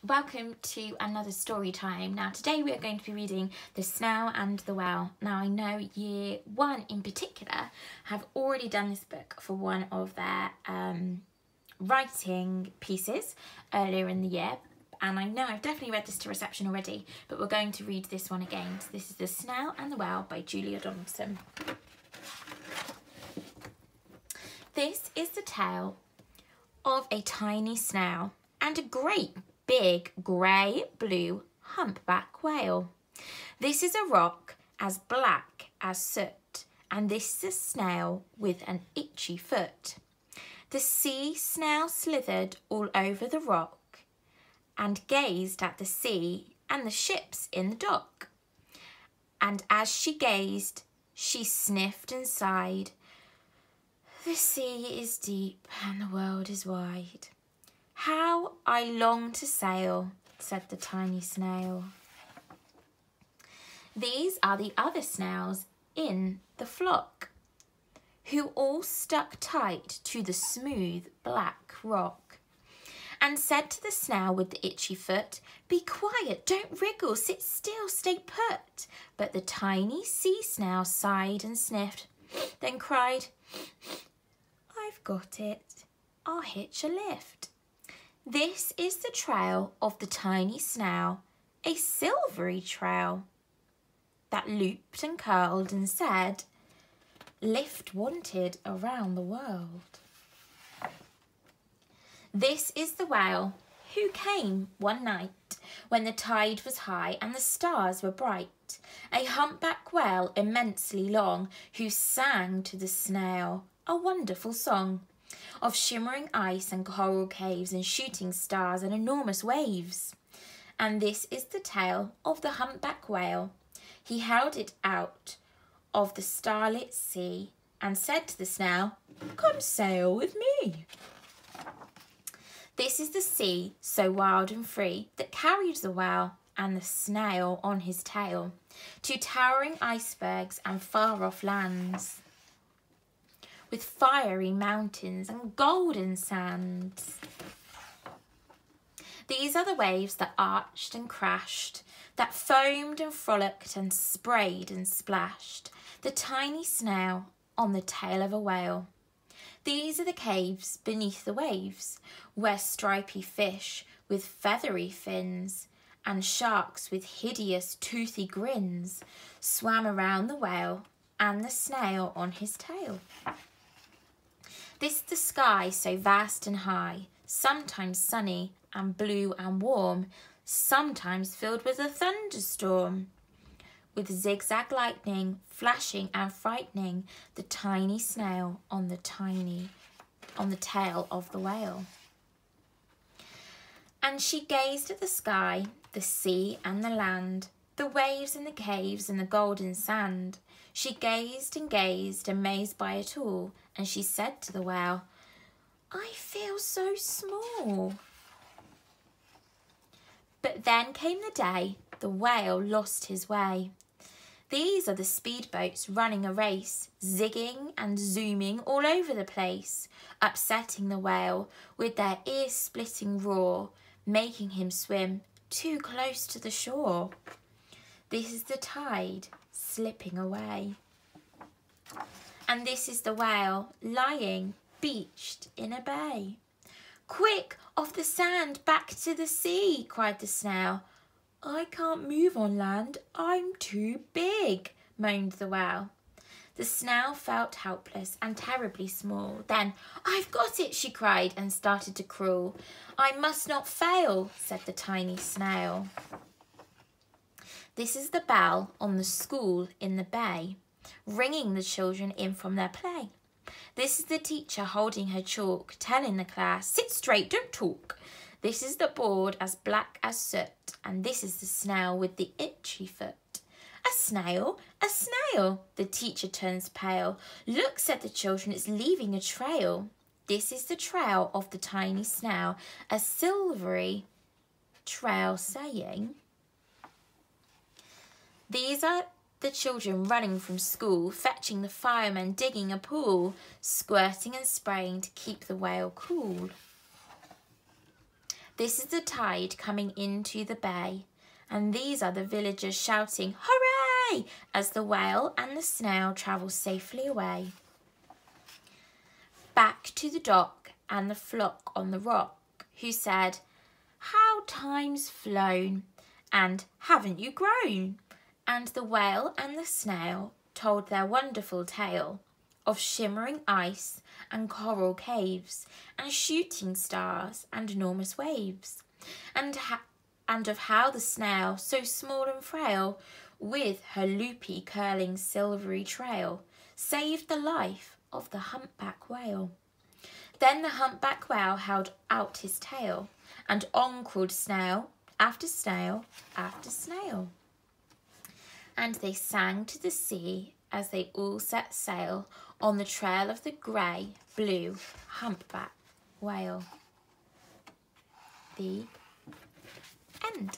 Welcome to another story time. Now today we are going to be reading The Snail and the Whale. Now I know year 1 in particular have already done this book for one of their writing pieces earlier in the year, and I know I've definitely read this to reception already, but we're going to read this one again. So this is The Snail and the Whale by Julia Donaldson. This is the tale of a tiny snail and a great big grey-blue humpback whale. This is a rock as black as soot, and this is a snail with an itchy foot. The sea snail slithered all over the rock and gazed at the sea and the ships in the dock. And as she gazed, she sniffed and sighed. The sea is deep and the world is wide. How I long to sail, said the tiny snail. These are the other snails in the flock, who all stuck tight to the smooth black rock, and said to the snail with the itchy foot, "Be quiet, don't wriggle, sit still, stay put." But the tiny sea snail sighed and sniffed, then cried, "I've got it, I'll hitch a lift." This is the trail of the tiny snail, a silvery trail that looped and curled and said, "Lift wanted around the world." This is the whale who came one night when the tide was high and the stars were bright, a humpback whale immensely long who sang to the snail a wonderful song of shimmering ice and coral caves and shooting stars and enormous waves. And this is the tale of the humpback whale. He held it out of the starlit sea and said to the snail, "Come sail with me." This is the sea so wild and free that carried the whale and the snail on his tail to towering icebergs and far-off lands, with fiery mountains and golden sands. These are the waves that arched and crashed, that foamed and frolicked and sprayed and splashed the tiny snail on the tail of a whale. These are the caves beneath the waves, where stripy fish with feathery fins and sharks with hideous toothy grins swam around the whale and the snail on his tail. This is the sky so vast and high, sometimes sunny and blue and warm, sometimes filled with a thunderstorm, with zigzag lightning flashing and frightening the tiny snail on the tail of the whale. And she gazed at the sky, the sea and the land, the waves and the caves and the golden sand. She gazed and gazed, amazed by it all, and she said to the whale, "I feel so small." But then came the day the whale lost his way. These are the speedboats running a race, zigging and zooming all over the place, upsetting the whale with their ear-splitting roar, making him swim too close to the shore. This is the tide slipping away. And this is the whale lying beached in a bay. "Quick, off the sand, back to the sea," cried the snail. "I can't move on land, I'm too big," moaned the whale. The snail felt helpless and terribly small. Then, "I've got it," she cried and started to crawl. "I must not fail," said the tiny snail. This is the bell on the school in the bay, ringing the children in from their play. This is the teacher holding her chalk, telling the class, "Sit straight, don't talk." This is the board as black as soot, and this is the snail with the itchy foot. "A snail, a snail!" The teacher turns pale. "Look," said the children, "it's leaving a trail." This is the trail of the tiny snail, a silvery trail saying, "These are the children running from school, fetching the firemen, digging a pool, squirting and spraying to keep the whale cool." This is the tide coming into the bay, and these are the villagers shouting, "Hooray!" as the whale and the snail travel safely away. Back to the dock and the flock on the rock, who said, "How time's flown, and haven't you grown?" And the whale and the snail told their wonderful tale of shimmering ice and coral caves and shooting stars and enormous waves, and of how the snail, so small and frail, with her loopy curling silvery trail, saved the life of the humpback whale. Then the humpback whale held out his tail, and on crawled snail after snail after snail. And they sang to the sea as they all set sail on the trail of the grey, blue humpback whale. The end.